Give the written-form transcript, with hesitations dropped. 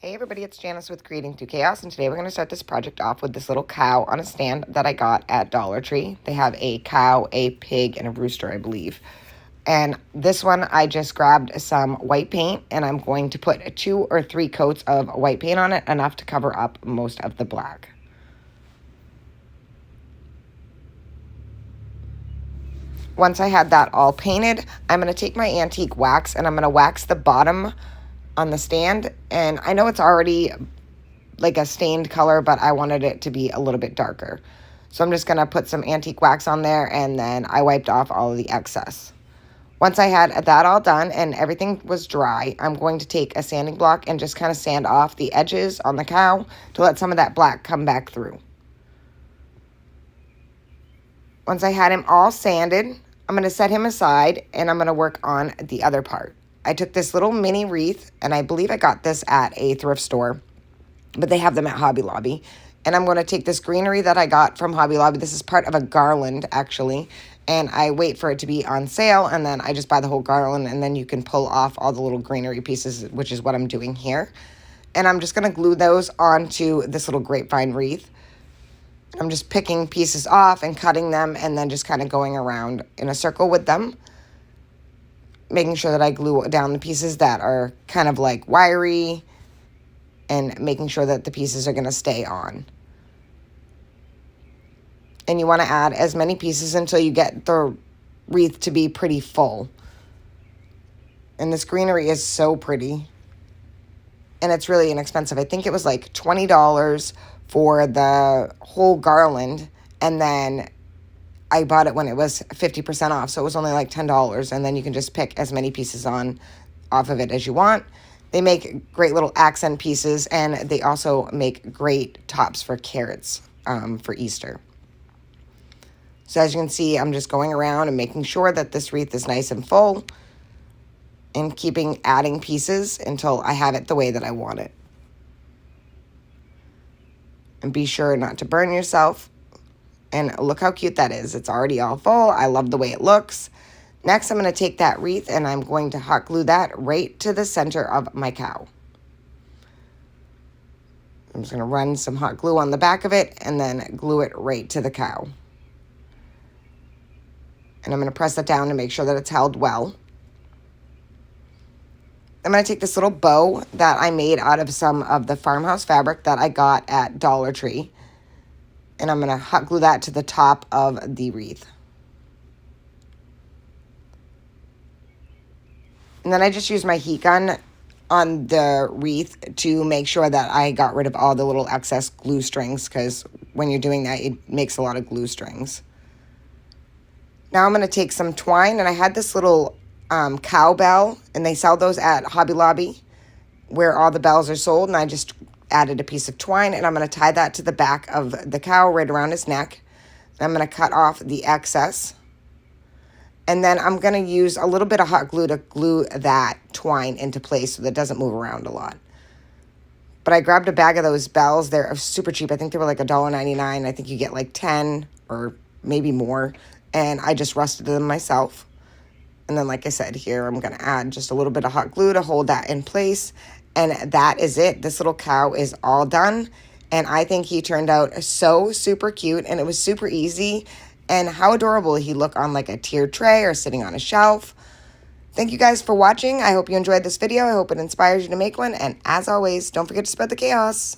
Hey everybody, it's Janice with Creating Through Chaos, and today we're going to start this project off with this little cow on a stand that I got at Dollar Tree. They have a cow, a pig, and a rooster, I believe. And this one, I just grabbed some white paint, and I'm going to put 2 or 3 coats of white paint on it, enough to cover up most of the black. Once I had that all painted, I'm going to take my antique wax, and I'm going to wax the bottom on the stand. And I know it's already like a stained color, but I wanted it to be a little bit darker. So I'm just going to put some antique wax on there, and then I wiped off all of the excess. Once I had that all done and everything was dry, I'm going to take a sanding block and just kind of sand off the edges on the cow to let some of that black come back through. Once I had him all sanded, I'm going to set him aside and I'm going to work on the other part. I took this little mini wreath, and I believe I got this at a thrift store, but they have them at Hobby Lobby. And I'm going to take this greenery that I got from Hobby Lobby. This is part of a garland, actually. And I wait for it to be on sale, and then I just buy the whole garland, and then you can pull off all the little greenery pieces, which is what I'm doing here. And I'm just going to glue those onto this little grapevine wreath. I'm just picking pieces off and cutting them, and then just kind of going around in a circle with them, making sure that I glue down the pieces that are kind of like wiry, and making sure that the pieces are going to stay on. And you want to add as many pieces until you get the wreath to be pretty full. And this greenery is so pretty. And it's really inexpensive. I think it was like $20 for the whole garland. And then I bought it when it was 50% off. So it was only like $10. And then you can just pick as many pieces off of it as you want. They make great little accent pieces, and they also make great tops for carrots for Easter. So as you can see, I'm just going around and making sure that this wreath is nice and full, and adding pieces until I have it the way that I want it. And be sure not to burn yourself. And look how cute that is. It's already all full. I love the way it looks. Next, I'm going to take that wreath and I'm going to hot glue that right to the center of my cow. I'm just going to run some hot glue on the back of it and then glue it right to the cow. And I'm going to press that down to make sure that it's held well. I'm going to take this little bow that I made out of some of the Farmhouse fabric that I got at Dollar Tree. And I'm going to hot glue that to the top of the wreath. And then I just used my heat gun on the wreath to make sure that I got rid of all the little excess glue strings, because when you're doing that, it makes a lot of glue strings. Now I'm going to take some twine, and I had this little cowbell, and they sell those at Hobby Lobby where all the bells are sold, and I just added a piece of twine, and I'm going to tie that to the back of the cow right around his neck. I'm going to cut off the excess. And then I'm going to use a little bit of hot glue to glue that twine into place so that it doesn't move around a lot. But I grabbed a bag of those bells. They're super cheap. I think they were like $1.99. I think you get like 10 or maybe more. And I just rusted them myself. And then, like I said, here I'm going to add just a little bit of hot glue to hold that in place. And that is it. This little cow is all done. And I think he turned out so super cute. And it was super easy. And how adorable he looked on like a tiered tray or sitting on a shelf. Thank you guys for watching. I hope you enjoyed this video. I hope it inspires you to make one. And as always, don't forget to spread the chaos.